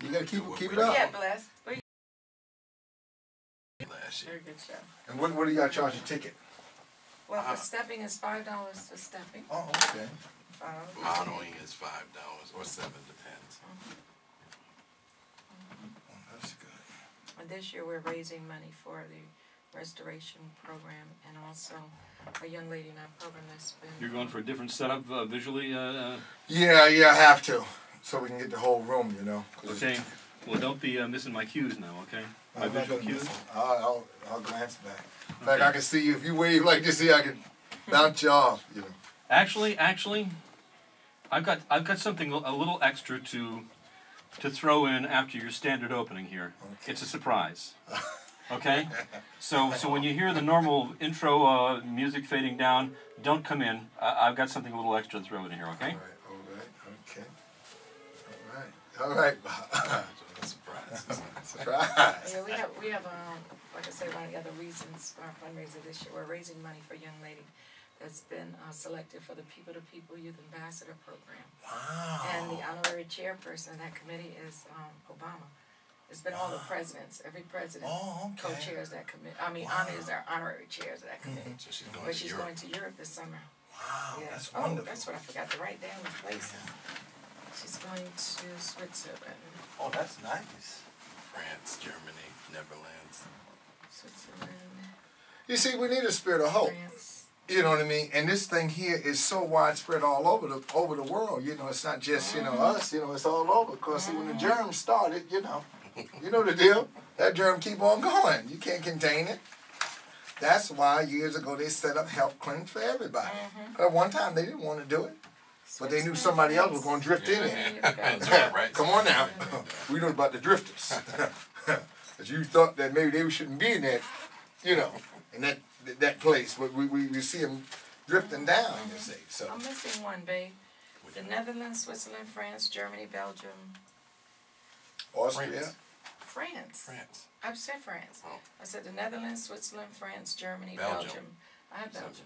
You gotta keep it up. Yeah, blessed. Last year. Very good show. And what do y'all charge a ticket? Well, for stepping is $5 for stepping. Oh, okay. Modeling is $5 or $7, depends. Oh, that's good. And this year we're raising money for the restoration program and also a young lady in our program that's been... You're going for a different setup visually? Yeah, I have to. So we can get the whole room, you know. Okay. Well, don't be missing my cues now, okay? My I'm not visual gonna cues? miss it. I'll glance back. In fact, I can see you. If you wave like this here, I can bounce you off, you know. Actually, I've got something a little extra to throw in after your standard opening here. Okay. It's a surprise. Okay? So when you hear the normal intro music fading down, don't come in. I've got something a little extra to throw in here, okay? All right, okay. All right, Bob. Surprise. Surprise. Yeah, we have like I say, one of the other reasons for our fundraiser this year, we're raising money for a young lady that's been selected for the People to People Youth Ambassador Program. Wow. And the honorary chairperson of that committee is Obama. It's been all the presidents. Every president co-chairs that committee. I mean, honors our honorary chairs of that committee. So she's going But to she's Europe. going to Europe this summer. Wow, Yeah. that's Oh, wonderful. that's what I forgot to write down the places. She's going to Switzerland. Oh, that's nice. France, Germany, Netherlands. Switzerland, You see, we need a spirit of hope. France. You know what I mean? And this thing here is so widespread all over the world. You know, it's not just, you know, us. You know, it's all over. Because see, when the germ started, you know the deal. That germ keep on going. You can't contain it. That's why years ago they set up health clinics for everybody. At one time they didn't want to do it. But they knew somebody else was going to drift in it. That's right. Come on now. We know about the drifters. Because you thought that maybe they shouldn't be in that, you know, in that place. But we see them drifting down, you see. So. I'm missing one, babe. The Netherlands, Switzerland, France, Germany, Belgium, Austria. France. I've said France. Oh. I said the Netherlands, Switzerland, France, Germany, Belgium. Belgium. I have Belgium.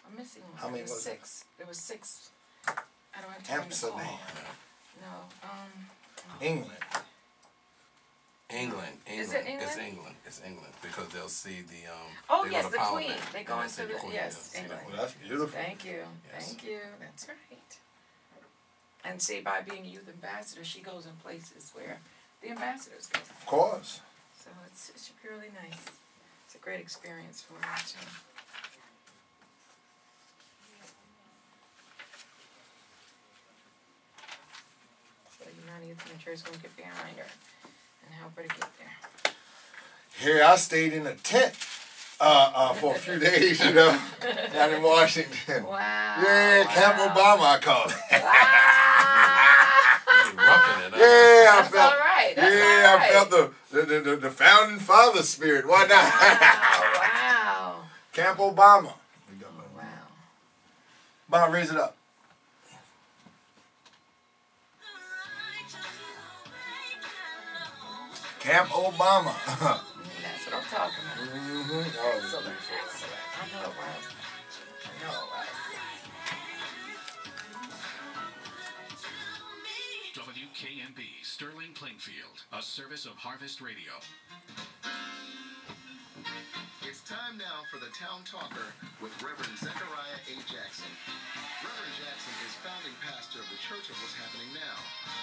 I'm missing one. How many There was it? 6. There was 6. I don't have time to Amsterdam. call. No. England. England. Is it England? It's England. It's England because they'll see the Oh, they yes, go to the Parliament, Queen. They go and into see the Queen, yes, they'll see the England. Queen. Well, that's beautiful. Thank you. Yes. Thank you. That's right. And see, by being a youth ambassador, she goes in places where the ambassadors go. Of course. So it should be really nice. It's a great experience for her too. So United Youth Ministry is going to get behind her and help her to get there. Here I stayed in a tent for a few days, you know, down in Washington. Wow. Yeah, Camp Obama, I call it. You're roughing it up. Yeah, That's all right. That's yeah, all right. I felt the founding father spirit. Why not? Wow. Camp Obama. Wow. Bob, raise it up. Camp Obama. That's what I'm talking about. Oh, Excellent. Excellent. I know it was. I know it was. WKNB, Sterling Plainfield, a service of Harvest Radio. It's time now for the Town Talker with Reverend Zechariah A. Jackson. Reverend Jackson is founding pastor of the Church of What's Happening Now,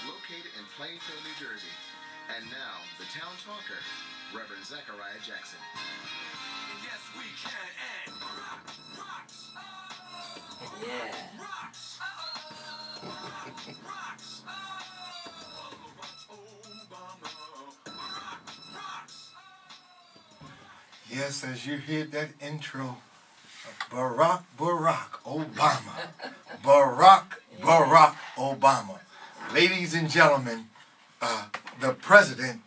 located in Plainfield, New Jersey. And now, the Town Talker, Reverend Zechariah Jackson. Yes, we can and rocks. Yeah. yes, as you hear that intro, Barack Obama. Barack Obama. Ladies and gentlemen, the President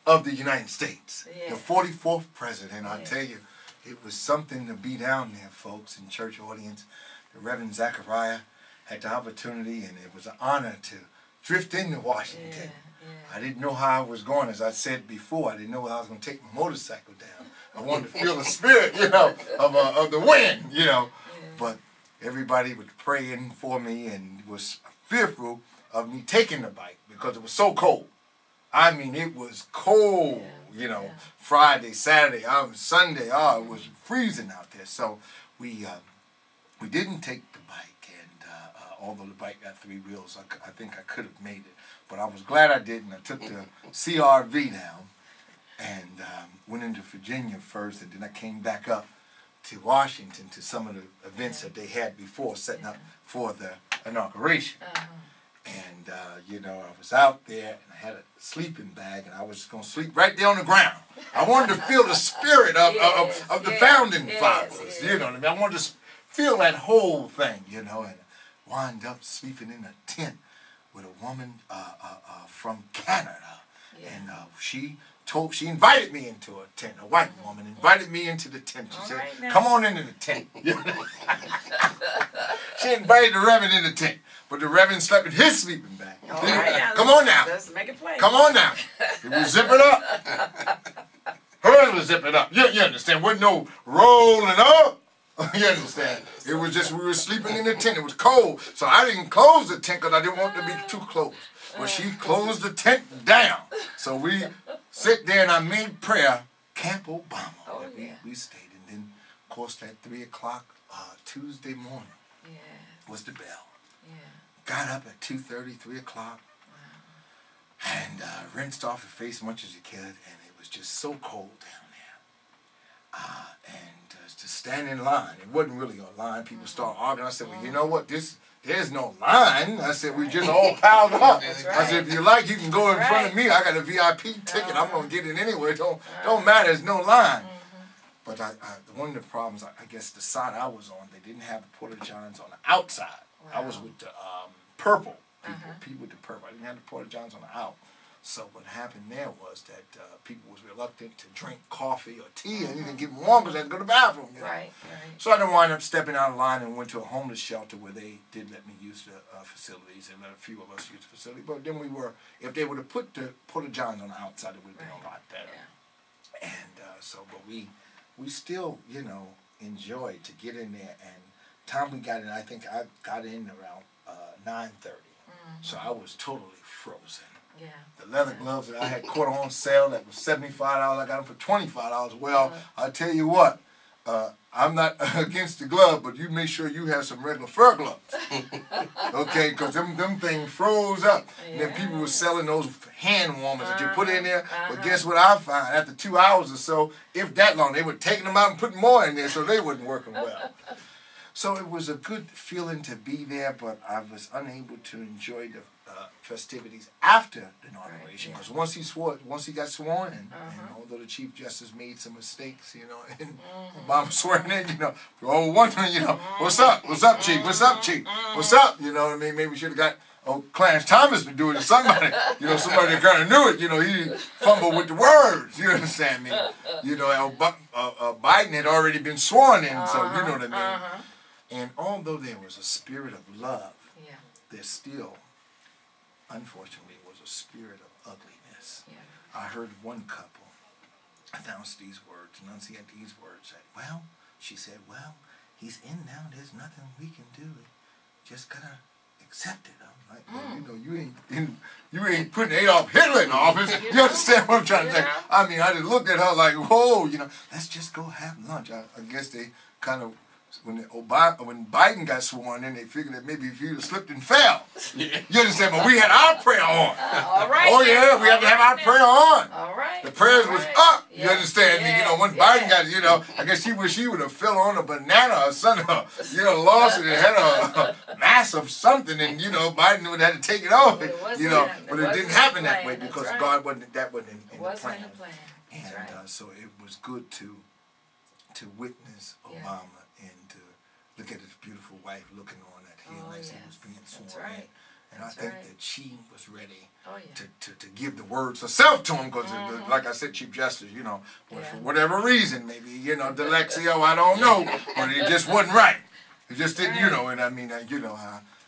of the United States. Yeah. The 44th President, I Yeah. tell you, it was something to be down there, folks, in church audience. The Reverend Zechariah had the opportunity, and it was an honor to drift into Washington. Yeah. I didn't know how I was going, as I said before. I didn't know how I was going to take my motorcycle down. I wanted to feel the spirit, you know, of the wind, you know. Yeah. But everybody was praying for me and was fearful of me taking the bike because it was so cold I mean, it was cold, you know, Friday, Saturday, Sunday, it was freezing out there. So we didn't take the bike, and although the bike got 3 wheels, I think I could have made it. But I was glad I didn't. I took the CRV down and went into Virginia first, and then I came back up to Washington to some of the events that they had before, setting up for the inauguration. And, you know, I was out there, and I had a sleeping bag, and I was going to sleep right there on the ground. I wanted to feel the spirit of the founding fathers, you know what I mean? I wanted to feel that whole thing, you know, and wind up sleeping in a tent with a woman from Canada. And she invited me into a tent. A white woman invited me into the tent. She said, come on into the tent. She invited the Reverend in the tent. But the Reverend slept in his sleeping bag. Come on now. Let's make it play. Come on now. It was zipping up. Hers was zipping up. You understand? Wasn't no rolling up. You understand? It was just we were sleeping in the tent. It was cold. So I didn't close the tent because I didn't want it to be too close. But she closed the tent down. So we sit there and I made prayer. Camp Obama. We stayed. And then, of course, at 3 o'clock Tuesday morning was the bell. Got up at 2:30, 3 o'clock, and rinsed off your face as much as you could, and it was just so cold down there. And to stand in line, it wasn't really a line. People started arguing. I said, well, you know what, there's no line. I said, we just all piled up. I said, if you like, you can go in front of me. I got a VIP ticket. I'm going to get in anyway. Don't matter. There's no line. But one of the problems, I guess the side I was on, they didn't have the Porta-Johns on the outside. I was with the purple people with the purple. I didn't have the Porta-Johns on the out. So what happened there was that people was reluctant to drink coffee or tea or anything, get warm because they had to go to the bathroom. You know? Right. So I then wound up stepping out of line and went to a homeless shelter where they did let me use the facilities and let a few of us use the facility. But then if they would have put the Porta-Johns on the outside, it would have been a lot better. And but we still, you know, enjoyed to get in there. And time we got in, I think I got in around 9:30. So I was totally frozen. Yeah. The leather gloves that I had caught on sale that was $75, I got them for $25. Well, I tell you what, I'm not against the glove, but you make sure you have some regular fur gloves. Okay, because them things froze up. And then people were selling those hand warmers that you put in there. But guess what I found? After 2 hours or so, if that long, they were taking them out and putting more in there, so they wasn't working well. So it was a good feeling to be there, but I was unable to enjoy the festivities after the inauguration. Because once he got sworn in, and although the Chief Justice made some mistakes, you know, and Obama swearing in, you know, we're all wondering, you know, what's up, Chief, what's up, Chief, what's up, you know what I mean? Maybe we should have got Clarence Thomas to do it, or somebody, you know, somebody that kind of knew it, you know, he fumbled with the words, you understand me? You know, Biden had already been sworn in, so you know what I mean? And although there was a spirit of love, there still, unfortunately, was a spirit of ugliness. I heard one couple announce these words, enunciate these words, that, well, she said, well, he's in now, there's nothing we can do, just gotta accept it. I'm like, well, you know, you ain't putting Adolf Hitler in office. You understand what I'm trying to say? I mean, I just looked at her like, whoa, you know, let's just go have lunch. I guess they kind of, when Biden got sworn in, they figured that maybe if he'd have slipped and fell. You understand? But we had our prayer on. All right. Oh, yeah, we had to have our prayer on. All right. The prayers was up. You understand me? You know, once Biden got, you know, I guess he wish he would have fell on a banana or something, you know, lost it and had a mass of something, and, you know, Biden would have had to take it off. You know, but it didn't happen that way because God wasn't in the plan. And so it was good to witness Obama. And to look at his beautiful wife looking on at him as he was being sworn in. And I think that she was ready to give the words herself to him because, like I said, Chief Justice, you know, for whatever reason, maybe, you know, dyslexia, I don't know, but it just wasn't right. It just didn't, you know, and I mean, you know,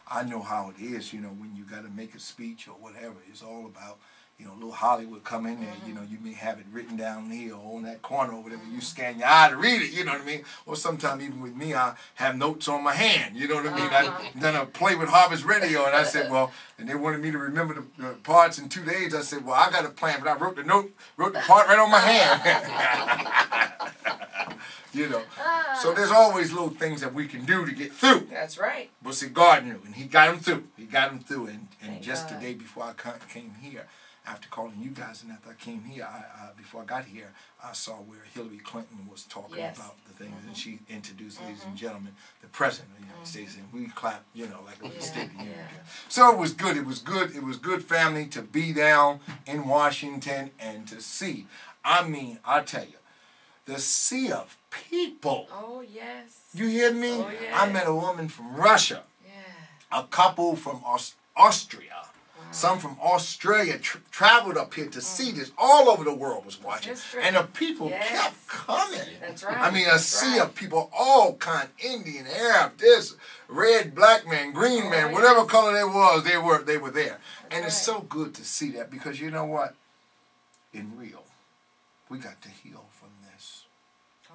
I know how it is, you know, when you got to make a speech or whatever. It's all about, you know, little Holly would come in there, you know, you may have it written down here or on that corner over there where you scan your eye to read it, you know what I mean? Or sometimes even with me, I have notes on my hand, you know what I mean? Then I play with Harvest Radio, and I said, well, and they wanted me to remember the parts in 2 days. I said, well, I got a plan, but I wrote the part right on my hand. You know, so there's always little things that we can do to get through. That's right. But see, God knew, and He got him through. He got him through, and Thank just God. the day before I came here, after calling you guys, and after I came here, before I got here, I saw where Hillary Clinton was talking Yes. about the things, and she introduced, ladies and gentlemen, the President of the United States, and we clapped, you know, like it was a State of the Union. So it was good. It was good. It was good, family, to be down in Washington and to see. I mean, I tell you, the sea of people. Oh, yes. You hear me? Oh, yes. I met a woman from Russia, Yeah. a couple from Austria, some from Australia traveled up here to see this. All over the world was watching. History. And the people Yes. kept coming. That's right. I mean, a That's sea right. of people, all kind, Indian, Arab, this, red, black man, green man, Oh, whatever yes. color they were there. And it's right. so good to see that, because you know what? In real, we got to heal from this.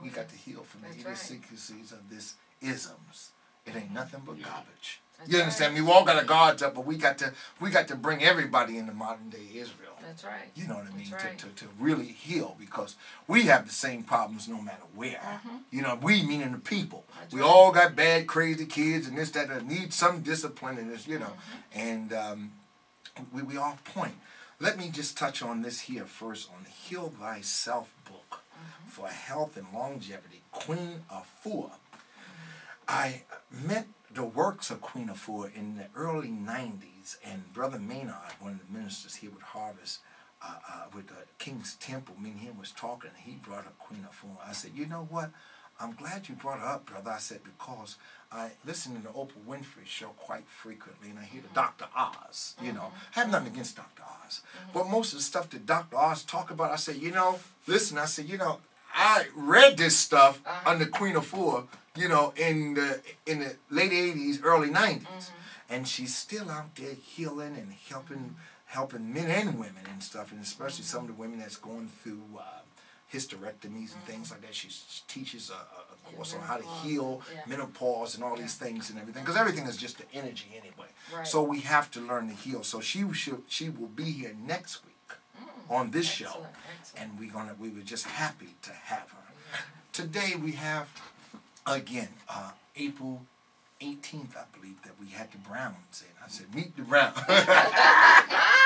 We got to heal from the That's right. idiosyncrasies of this isms. It ain't nothing but garbage. That's You understand right. me? We all got our guards up, but we got to bring everybody into modern day Israel. That's right. You know what I mean? That's right. To really heal, because we have the same problems no matter where. You know, we meaning the people. That's We right. all got bad, crazy kids and this, that need some discipline in this, you know. And we all point. Let me just touch on this here first on the Heal Thyself book for health and longevity, Queen Afua. I met the works of Queen Afua in the early 90s, and Brother Maynard, one of the ministers here with Harvest, with the King's Temple, me and him was talking, and he brought up Queen Afua. I said, you know what? I'm glad you brought her up, brother. I said, because I listen to the Oprah Winfrey show quite frequently, and I hear the Dr. Oz, you know. I have nothing against Dr. Oz. But most of the stuff that Dr. Oz talk about, I said, you know, listen, I said, you know, I read this stuff under Queen Afua, you know, in the late 80s, early 90s. And she's still out there healing and helping men and women and stuff, and especially some of the women that's going through hysterectomies and things like that. She teaches a course on how to heal menopause and all these things and everything, because everything is just the energy anyway. Right. So we have to learn to heal. So she will be here next week on this show, Excellent. and we were just happy to have her. Today we have again April 18th, I believe, that we had the Browns in. I said, meet the Browns.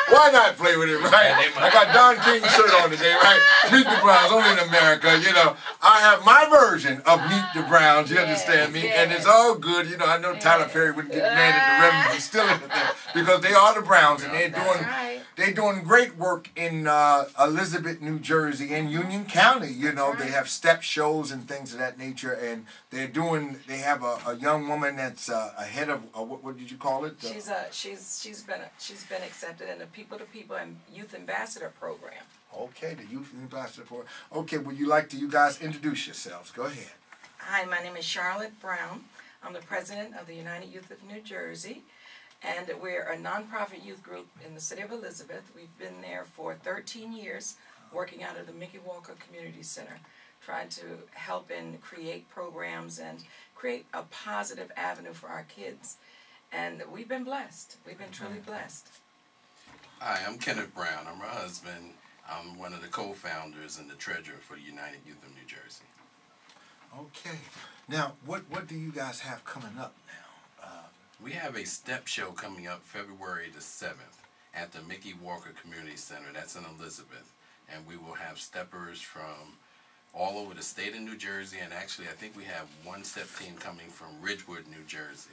Why not play with it, right? I got Don King's shirt on today, right? Meet the Browns, only in America, you know. I have my version of Meet the Browns, you understand me? And it's all good, you know. I know Tyler Perry wouldn't get mad at the Ravens, but still in the thing, because they are the Browns, and they're doing great work in Elizabeth, New Jersey, and Union County. You know, they have step shows and things of that nature, and they have a young woman that's ahead of what did you call it? She's been accepted in the People to People and Youth Ambassador program. Okay, the Youth Ambassador program. Okay, would you like to you guys introduce yourselves? Go ahead. Hi, my name is Charlotte Brown. I'm the president of the United Youth of New Jersey, and we're a nonprofit youth group in the city of Elizabeth. We've been there for 13 years, working out of the Mickey Walker Community Center, trying to help and create programs and create a positive avenue for our kids. And we've been blessed. We've been truly blessed. Hi, I'm Kenneth Brown. I'm her husband. I'm one of the co-founders and the treasurer for the United Youth of New Jersey. Okay. Now, what do you guys have coming up now? We have a step show coming up February the 7th at the Mickey Walker Community Center. That's in Elizabeth. And we will have steppers from all over the state of New Jersey. And actually, I think we have one step team coming from Ridgewood, New Jersey.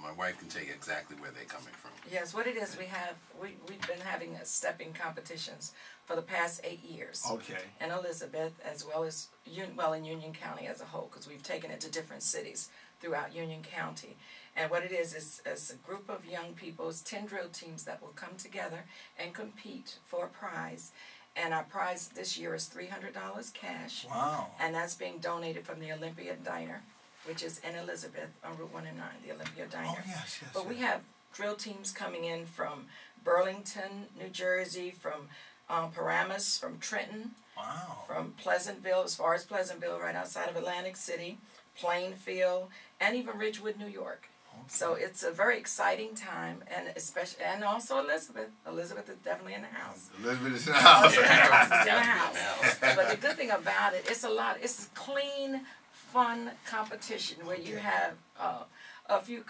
My wife can tell you exactly where they're coming from. Yes, what it is, we've been having stepping competitions for the past 8 years. Okay. In Elizabeth, as well as in Union County as a whole, because we've taken it to different cities throughout Union County. And what it is a group of young people, it's 10 drill teams that will come together and compete for a prize. And our prize this year is $300 cash. Wow. And that's being donated from the Olympia Diner, which is in Elizabeth on Route 1 and 9, the Olympia Diner. Oh, yes. But we have drill teams coming in from Burlington, New Jersey, from Paramus, from Trenton, Wow. from Pleasantville, as far as Pleasantville, right outside of Atlantic City, Plainfield, and even Ridgewood, New York. So it's a very exciting time, and especially, and also Elizabeth. Elizabeth is definitely in the house. Elizabeth is in the house. Elizabeth is in the house. But the good thing about it, it's a clean, fun competition where you have a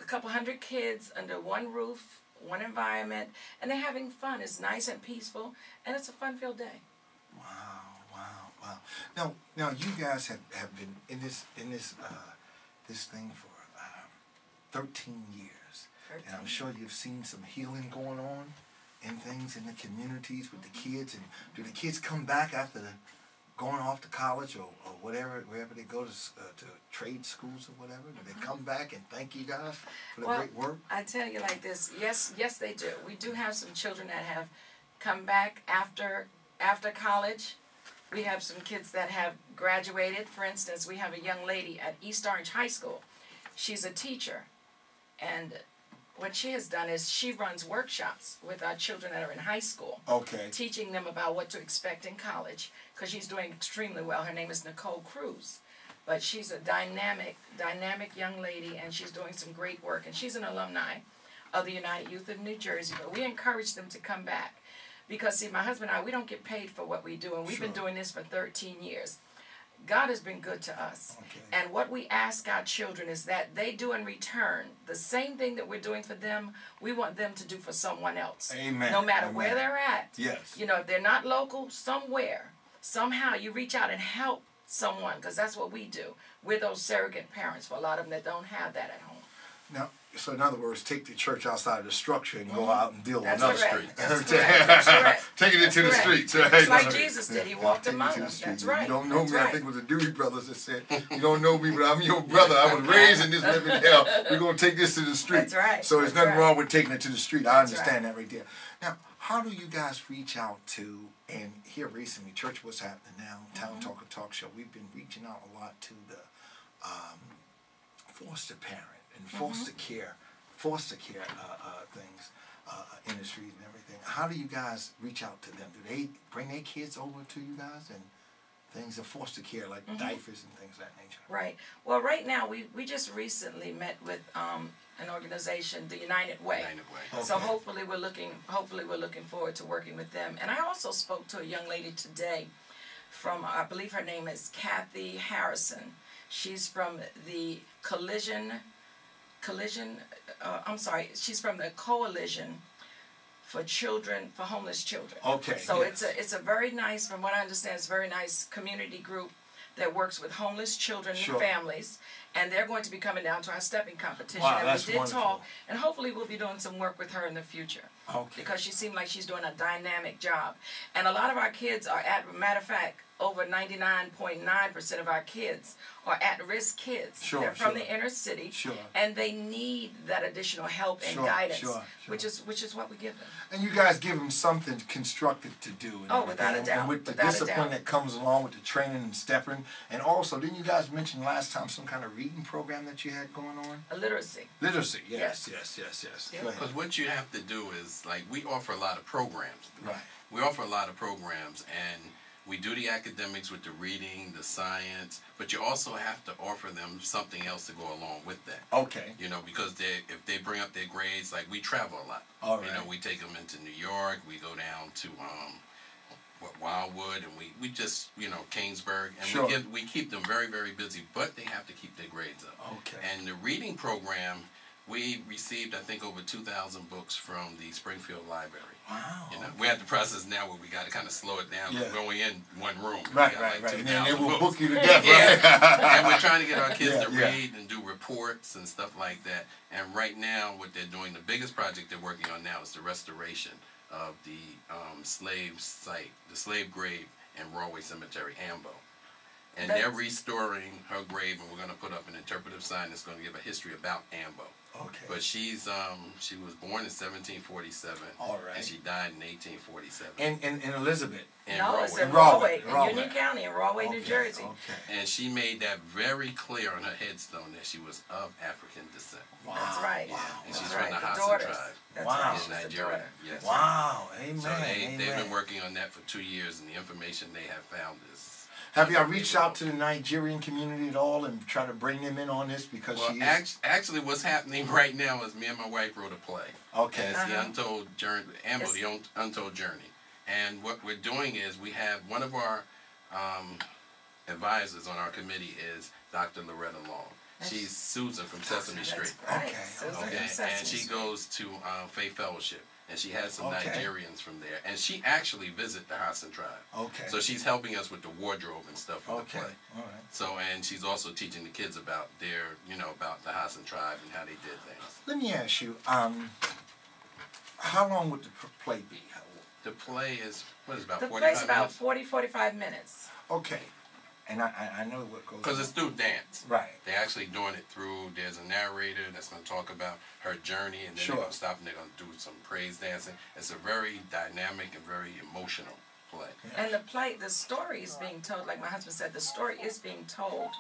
couple hundred kids under one roof, one environment, and they're having fun. It's nice and peaceful, and it's a fun-filled day. Wow. Now you guys have been in this thing for 13 years, and I'm sure you've seen some healing going on and things in the communities with the kids. And do the kids come back after going off to college or whatever, wherever they go to trade schools or whatever? Do they come back and thank you guys for the great work? I tell you like this, yes they do. We do have some children that have come back after college. We have some kids that have graduated. For instance, we have a young lady at East Orange High School. She's a teacher, and what she has done is she runs workshops with our children that are in high school. Okay. Teaching them about what to expect in college, because she's doing extremely well. Her name is Nicole Cruz. But she's a dynamic young lady, and she's doing some great work. And she's an alumni of the United Youth of New Jersey. But we encourage them to come back. Because, see, my husband and I, we don't get paid for what we do, and we've been doing this for 13 years. God has been good to us. Okay. And what we ask our children is that they do in return the same thing that we're doing for them, we want them to do for someone else. Amen. No matter Amen. where they're at. Yes. You know, if they're not local, somewhere, somehow you reach out and help someone, because that's what we do. We're those surrogate parents for a lot of them that don't have that at home. Now, so in other words, take the church outside of the structure and go out and build That's another correct. street. That's correct. That's correct. Taking it to the That's correct. streets. Right? Just like Jesus did. He walked Taking it among to the them. street. That's right. You don't know That's me. right. I think it was the Dewey brothers that said, you don't know me, but I'm your brother. I was raised in this living hell. We're going to take this to the street. That's right. So there's That's nothing right. wrong with taking it to the street. I That's understand that right there. Now, how do you guys reach out to, and here recently, Church What's Happening Now, Town Talker Talk Show, we've been reaching out a lot to the foster parent and foster care things, industries and everything. How do you guys reach out to them? Do they bring their kids over to you guys and things of foster care, like diapers and things of that nature? Right. Well, right now, we just recently met with an organization, the United Way. United Way. Okay. So hopefully we're looking forward to working with them. And I also spoke to a young lady today from, I believe her name is Kathy Harrison. She's from the she's from the Coalition for Homeless Children. Okay. So yes. it's a very nice, from what I understand, it's a very nice community group that works with homeless children Sure. and families, and they're going to be coming down to our stepping competition. Wow, and that's we did wonderful. talk, and hopefully we'll be doing some work with her in the future. Okay. Because she seemed like she's doing a dynamic job. And a lot of our kids are matter of fact, over 99.9% of our kids are at-risk kids. Sure, They're from sure. the inner city, Sure. and they need that additional help and Sure, guidance, sure. which is what we give them. And you guys give them something constructive to do. And Oh, without a everything, doubt, And with the without a discipline doubt. that comes along with the training and stepping. And also, didn't you guys mention last time some kind of reading program that you had going on? A literacy. Literacy, yes. Yeah. Go ahead. Because what you have to do is, like, we offer a lot of programs. Right. We offer a lot of programs, and we do the academics with the reading, the science, but you also have to offer them something else to go along with that. Okay. You know, because if they bring up their grades, like, we travel a lot. All You know, right. we take them into New York, we go down to Wildwood, and we just, you know, Kingsburg, and Sure. we keep them very, very busy, but they have to keep their grades up. Okay. And the reading program, we received, I think, over 2,000 books from the Springfield Library. Wow. You know, we're at the process now where we got to kind of slow it down. Yeah. We're only in one room. We Right, got right, like right. And then they 2,000 will books. book you to death, Yeah. right? And we're trying to get our kids Yeah, to yeah. read and do reports and stuff like that. And right now, what they're doing, the biggest project they're working on now is the restoration of the slave site, the slave grave in Rawway Cemetery, Ambo. And they're That's- restoring her grave, and we're going to put up an interpretive sign that's going to give a history about Ambo. Okay. But she was born in 1747, All right. and she died in 1847. In Elizabeth. In In No, it's in Rahway. Rahway, in Union County, in Rahway, New Okay, Jersey. Okay. And she made that very clear on her headstone that she was of African descent. That's right. Yeah, and That's she's right. from the The Hassan daughters. tribe That's Wow. right. in She's the Nigeria. daughter. Yes. Wow. Amen. So they've Amen. been working on that for 2 years, and the information they have found is. Have y'all reached out to the Nigerian community at all and try to bring them in on this because Well, she is actually, what's happening right now is me and my wife wrote a play. okay? And it's the Untold Journey, Ambo, It's- the Untold Journey. And what we're doing is we have one of our advisors on our committee is Dr. Loretta Long. She's Susan from Sesame That's Street. right. Okay, Susan from Okay, Sesame and she Street. goes to Faith Fellowship, and she has some Okay. Nigerians from there, and she actually visit the Hassan tribe. Okay. So she's helping us with the wardrobe and stuff for Okay. the play. All right. So, and she's also teaching the kids about their, about the Hassan tribe and how they did things. Let me ask you, how long would the play be? The play is, what is it, about The 45 play's about minutes? 40, 45 minutes. Okay. And I know what goes Because on. it's through dance. Right. They're actually doing it through, there's a narrator that's going to talk about her journey, and then Sure. they're going to stop and they're going to do some praise dancing. It's a very dynamic and very emotional play. And the story is being told, like my husband said, the story is being told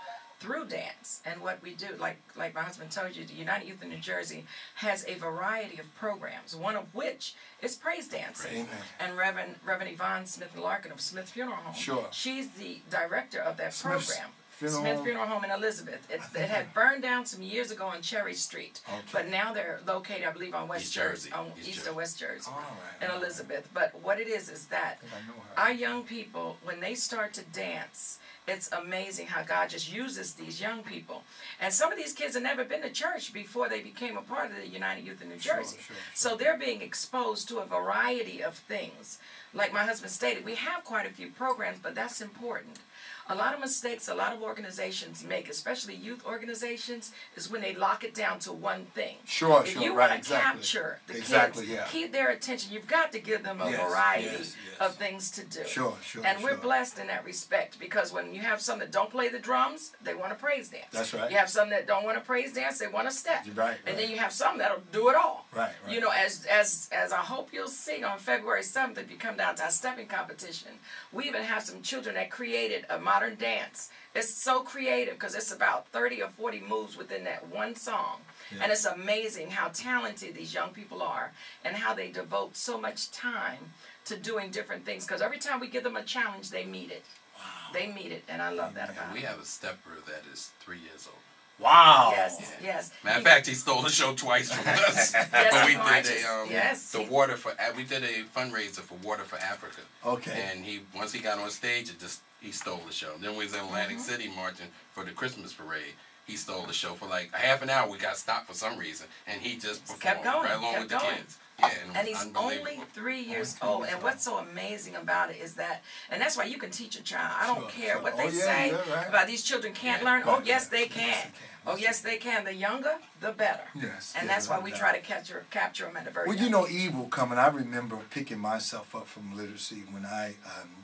through dance. And what we do, like my husband told you, the United Youth of New Jersey has a variety of programs, one of which is praise dancing. Amen. And Reverend Yvonne Smith-Larkin of Smith Funeral Home, Sure. she's the director of that Smith's program. Funeral Smith Home? Funeral Home in Elizabeth. It had burned down some years ago on Cherry Street, Okay. but now they're located, I believe, on West East Jersey, Jersey. on East East Jersey. or West Jersey, All right, in all right. Elizabeth. But what it is that I know her. our young people, when they start to dance, it's amazing how God just uses these young people. And some of these kids have never been to church before they became a part of the United Youth of New Sure, Jersey. sure. So they're being exposed to a variety of things. Like my husband stated, we have quite a few programs, but that's important. A lot of mistakes a lot of organizations make, especially youth organizations, is when they lock it down to one thing. Sure, If sure, you right, want to exactly. capture the Exactly, kids, yeah. keep their attention, you've got to give them a Yes, variety yes, yes. of things to do. Sure, sure, And we're sure. blessed in that respect because when you have some that don't play the drums, they want to praise dance. That's right. You have some that don't want to praise dance, they want to step. You're right, And right. then you have some that'll do it all. Right, right. You know, as I hope you'll see on February 7th, if you come down to our stepping competition, we even have some children that created a modern dance. It's so creative because it's about 30 or 40 moves within that one song. Yeah. And it's amazing how talented these young people are and how they devote so much time to doing different things. Because every time we give them a challenge, they meet it. Wow. They meet it, and I love that And about we them. have a stepper that is 3 years old. Wow. Yes, yes. Matter of fact, he stole the show twice from us. Yes, But we he did marches. Yes, the he- water for. We did a fundraiser for Water for Africa. Okay. And once he got on stage, he stole the show. Then we was in Atlantic Mm-hmm. City marching for the Christmas parade. He stole the show for like a half an hour. We got stopped for some reason, and he just performed kept going, right along kept with the going. kids. Yeah, and, And it was he's only unbelievable. 3 years Only 3 old. years And what's so amazing about it is that, and that's why you can teach a child. I don't Sure, care sure. what Oh, they yeah, say yeah, right. about these children can't Yeah. learn. Oh, Right, yes, right. they Yes, can. they can. Oh, yes, they can. The younger, the better. Yes. And yes, that's why no we doubt. try to capture them at a very Well, young you know, evil coming. I remember picking myself up from literacy when I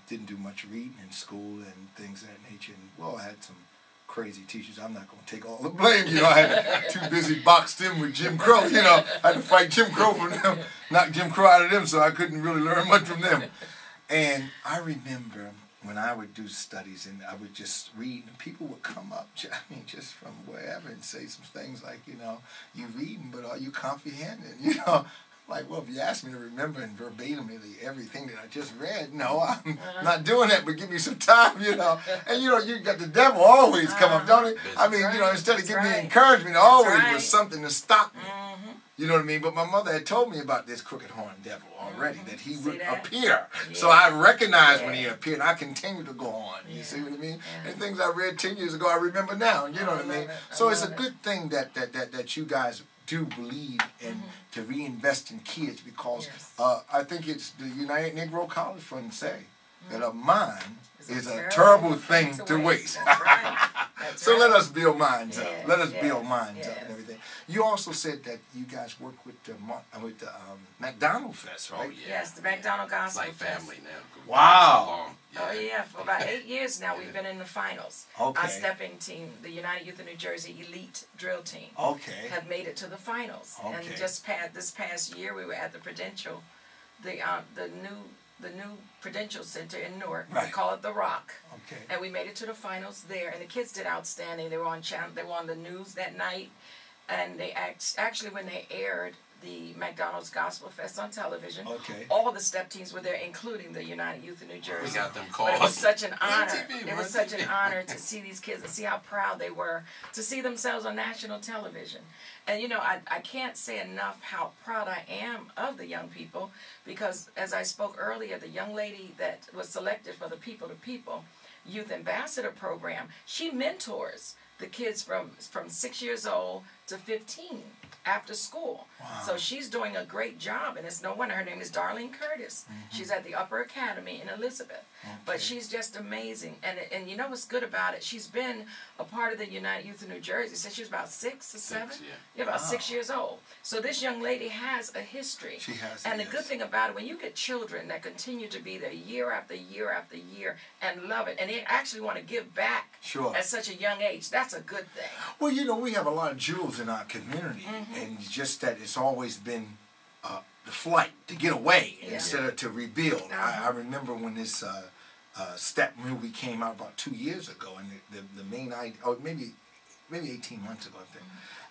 didn't do much reading in school and things of that nature. And, well, I had some crazy teachers. I'm not going to take all the blame. You know, I had too busy boxed in with Jim Crow. You know, I had to fight Jim Crow from them, knock Jim Crow out of them, so I couldn't really learn much from them. And I remember when I would do studies and I would just read, and people would come up, I mean, just from wherever and say some things like, you know, you reading, but are you comprehending? You know, like, well, if you ask me to remember in verbatimly everything that I just read, no, I'm not doing that, but give me some time, you know. And, you know, you got the devil always come up, don't he? I mean, you know, instead of giving me encouragement, it always right. was something to stop me. You know what I mean? But my mother had told me about this crooked horn devil already, that he See would that? appear. So Yeah. I recognized when he Yeah. appeared, and I continue to go on. You Yeah. see what I mean? Yeah. And things I read 10 years ago, I remember now. You know what I mean? love it. I So it's a love it. good thing that you guys do believe in to reinvest in kids because Yes. I think it's the United Negro College Fund say that a mind is a It's terrible thing to waste. That's right. That's So right. let us build minds up. Yes, Let us yes, build minds up yes. and everything. You also said that you guys work with the McDonald Fest, right? Oh, yeah. Yes, the McDonald It's Gospel like Fest. family now. Wow. So long. Oh yeah, for about 8 years now we've been in the finals. Okay. Our stepping team, the United Youth of New Jersey Elite Drill Team, Okay. have made it to the finals. Okay. And this past year we were at the Prudential, the new the new Prudential Center in Newark. We Right. call it The Rock. Okay. And we made it to the finals there, and the kids did outstanding. They were on the news that night, and they actually when they aired the McDonald's Gospel Fest on television, Okay. all the step teams were there, including the United Youth of New Jersey. We got them But calls. it was such an We're honor. on TV, It we're was on such an TV. honor to see these kids and see how proud they were to see themselves on national television. And you know, I can't say enough how proud I am of the young people, because as I spoke earlier, the young lady that was selected for the People to People Youth Ambassador Program, she mentors the kids from 6 years old to 15 after school. Wow. So she's doing a great job, and it's no wonder. Her name is Darlene Curtis. She's at the Upper Academy in Elizabeth. But she's just amazing. And you know what's good about it? She's been a part of the United Youth of New Jersey since she was about 6 or 7. Yeah. About 6 years old. So this young lady has a history. She has, And the yes. good thing about it, when you get children that continue to be there year after year after year and love it, and they actually want to give back Sure. at such a young age, that's a good thing. Well, you know, we have a lot of jewels in our community, Mm-hmm. and just that it's always been the flight to get away Yeah. instead of to rebuild. Uh-huh. I remember when this step movie came out about 2 years ago, and the main idea, or maybe 18 months ago, I think,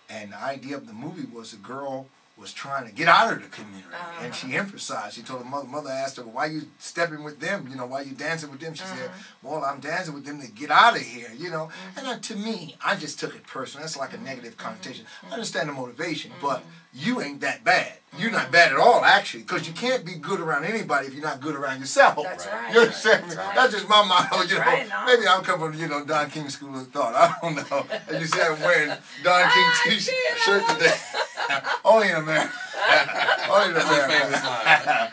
and the idea of the movie was a girl was trying to get out of the community, and she emphasized. She told her mother asked her, "Why you stepping with them? You know, why you dancing with them?" She said, "Well, I'm dancing with them to get out of here." You know, and to me, I just took it personal. That's like a negative connotation. I understand the motivation, but you ain't that bad. You're not bad at all, actually, because you can't be good around anybody if you're not good around yourself. That's right. You understand me? That's right. That's just my motto. You know, right, no. maybe I'm coming from Don King School of Thought. I don't know. And you see, I'm wearing Don King I see it. T-shirt today. Only in America. Only in That's a America. famous line.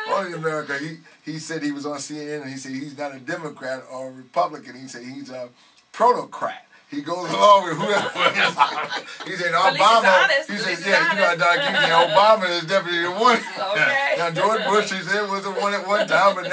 Only in America. He said he was on CNN and he said he's not a Democrat or a Republican. He said he's a protocrat. He goes along with whoever. He said At least he's Obama. honest. He At said, least he's yeah, you know, honest. Don King said Obama is definitely the one. Okay. Now George Bush, he said, was the one at one time, but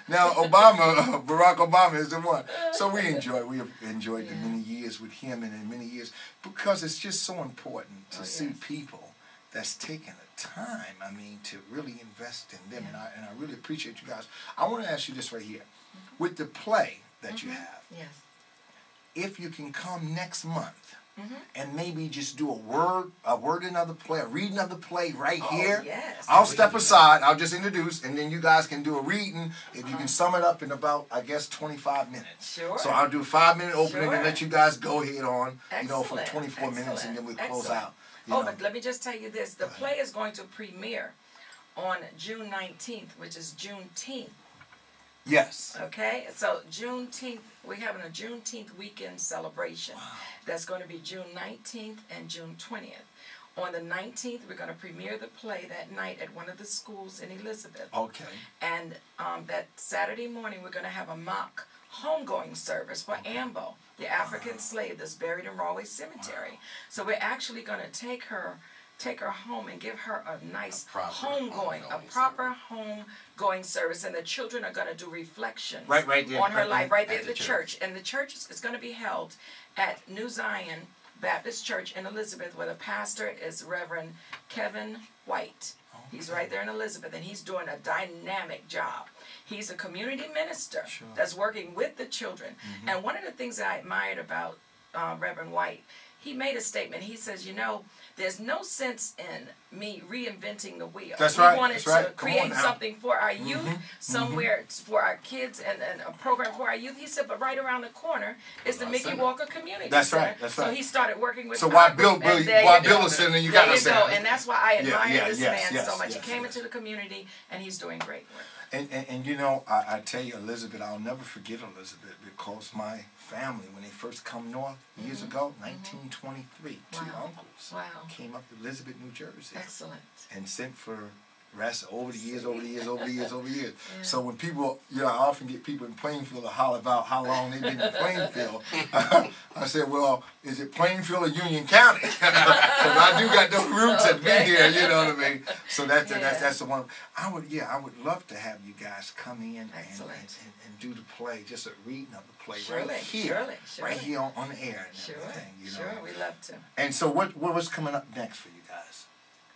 now Obama, Barack Obama is the one. So we have enjoyed the many years with him, and in many years because it's just so important to see people that's taking the time. I mean, to really invest in them, and I really appreciate you guys. I want to ask you this right here, with the play that you have. Yes. If you can come next month and maybe just do a word another play, a reading of the play right here. Yes. I'll step aside, I'll just introduce, and then you guys can do a reading. If you can sum it up in about, I guess, 25 minutes. Sure. So I'll do a 5-minute opening Sure. and let you guys go ahead on, for Excellent. 24 minutes, and then we close Excellent. out. But let me just tell you this. The play is going to premiere on June 19th, which is Juneteenth. Yes. Okay? So Juneteenth, we're having a Juneteenth weekend celebration. That's going to be June 19th and June 20th. On the 19th, we're going to premiere the play that night at one of the schools in Elizabeth. Okay. And that Saturday morning, we're going to have a mock homegoing service for Ambo, the African slave that's buried in Rawway Cemetery. So we're actually going to take her home and give her a nice homegoing proper homegoing service. And the children are going to do reflections Right there, on her right life there. right there At at the the church. And the church is going to be held at New Zion Baptist Church in Elizabeth, where the pastor is Reverend Kevin White. He's right there in Elizabeth, and he's doing a dynamic job. He's a community minister that's working with the children. And one of the things that I admired about Reverend White, he made a statement. He says, there's no sense in me reinventing the wheel. That's right. We wanted That's right. to Come on create now. something for our youth, somewhere for our kids, and a program for our youth. He said, but right around the corner is the Mickey Walker Community That's Center. right. That's So right. he started working with So our why group, build and there why you build go. a center? You There got a you go. center. And that's why I admire this man yes, so much. yes, He came yes. into the community, and he's doing great work. And I tell you, Elizabeth, I'll never forget Elizabeth, because my family, when they first come north years ago, 1923, two uncles came up to Elizabeth, New Jersey, Excellent. and sent for rest over the years. So when people, I often get people in Plainfield to holler about how long they've been in Plainfield. I said, well, is it Plainfield or Union County? Because I do got those roots that been here, you know what I mean? So that's the one. I would love to have you guys come in and do the play, just a reading of the play right here, right here on the air and everything. Sure, we love to. And so what's coming up next for you guys?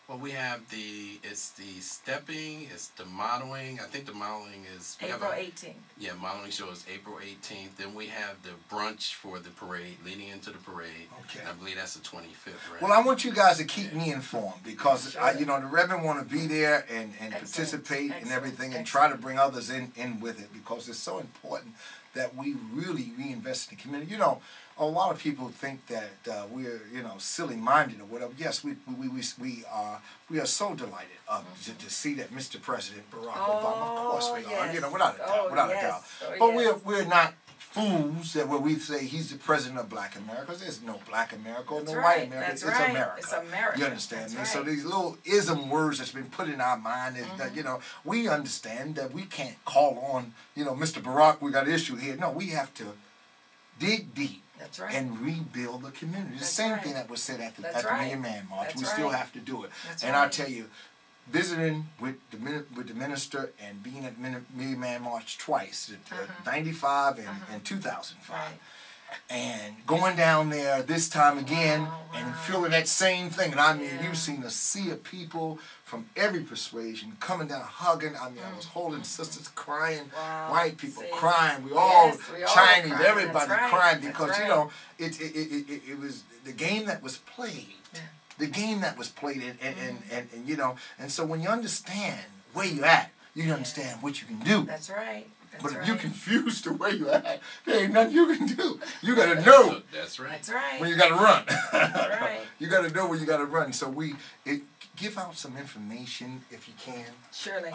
Well, we have it's the stepping, it's the modeling. I think the modeling is April 18th. Yeah, modeling show is April 18th. Then we have the brunch for the parade, leading into the parade. Okay. And I believe that's the 25th, right? Well, I want you guys to keep me informed because you know, the Reverend want to be there and participate and everything and try to bring others in with it because it's so important that we really reinvest in the community. You know, a lot of people think that we're, you know, silly-minded or whatever. Yes, we are so delighted to see that Mr. President Barack Obama. Of course we are. You know, without a doubt. But we're not fools that where we say he's the president of Black America. There's no Black America or no white America. It's America. It's America. You understand me? So these little ism words that's been put in our mind is that, you know, we understand that we can't call on, you know, Mr. Barack, we got an issue here. No, we have to dig deep. That's right. And rebuild the community. The same thing that was said at the Million Man March. We still have to do it. And I tell you, visiting with the minister and being at Million Man March twice, 95 and 2005. Right. And going down there this time again and feeling that same thing. And I mean, you've seen a sea of people from every persuasion coming down, hugging. I mean, I was holding sisters crying, white people crying. We all Chinese, everybody crying because you know it was the game that was played. The game that was played, and you know, and so when you understand where you're at, you understand what you can do. That's right. But if you're confused to where you're at, there ain't nothing you can do. You got to know. That's right. That's right. When you got to run. That's right. You got to know where you got to run. So give out some information if you can. Surely.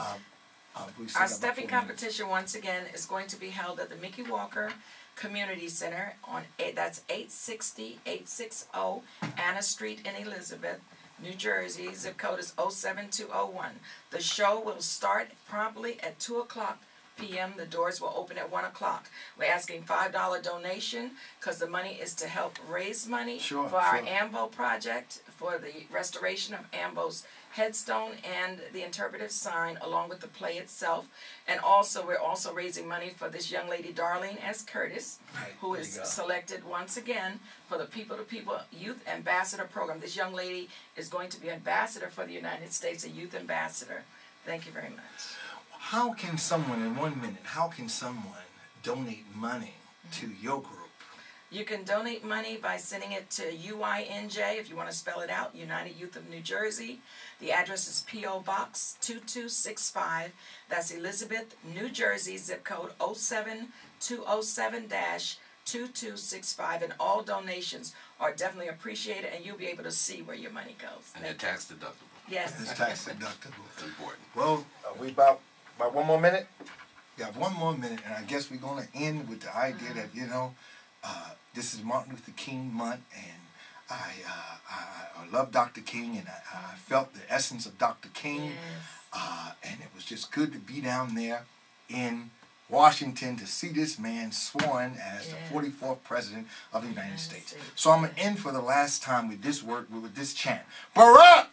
Our stepping competition once again is going to be held at the Mickey Walker Community Center on that's 860 Anna Street in Elizabeth, New Jersey. Zip code is 07201. The show will start promptly at 2:00 p.m. The doors will open at 1 o'clock. We're asking $5 donation because the money is to help raise money for our AMBO project, for the restoration of AMBO's headstone and the interpretive sign along with the play itself. And also we're also raising money for this young lady, Darlene S. Curtis, who is selected once again for the People to People Youth Ambassador Program. This young lady is going to be ambassador for the United States, a youth ambassador. Thank you very much. How can someone, in 1 minute, how can someone donate money to your group? You can donate money by sending it to UINJ, if you want to spell it out, United Youth of New Jersey. The address is P.O. Box 2265. That's Elizabeth, New Jersey, zip code 07207-2265. And all donations are definitely appreciated, and you'll be able to see where your money goes. And they're tax deductible. Yes. It's tax deductible. It's important. Well, we about 1 more minute? We got 1 more minute, and I guess we're going to end with the idea that, you know, this is Martin Luther King month, and I love Dr. King, and I felt the essence of Dr. King, and it was just good to be down there in Washington to see this man sworn as the 44th President of the United States. So I'm going to end for the last time with this word, with this chant. Barack!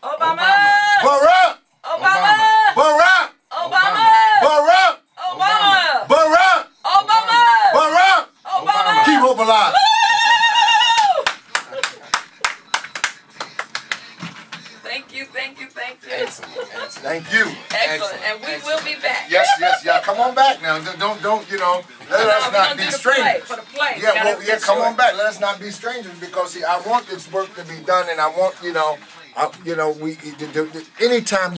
Obama! Barack! Obama! Barack! Obama! Barack! Obama! Barack! Obama! Barack! Obama! Keep hope alive. Thank you, thank you, thank you. Excellent. Thank you. Excellent. And we will be back. Yes, yeah. Come on back now. Don't, you know, let us not be strangers. For the play. Yeah, come on back. Let us not be strangers because, see, I want this work to be done, and I want, anytime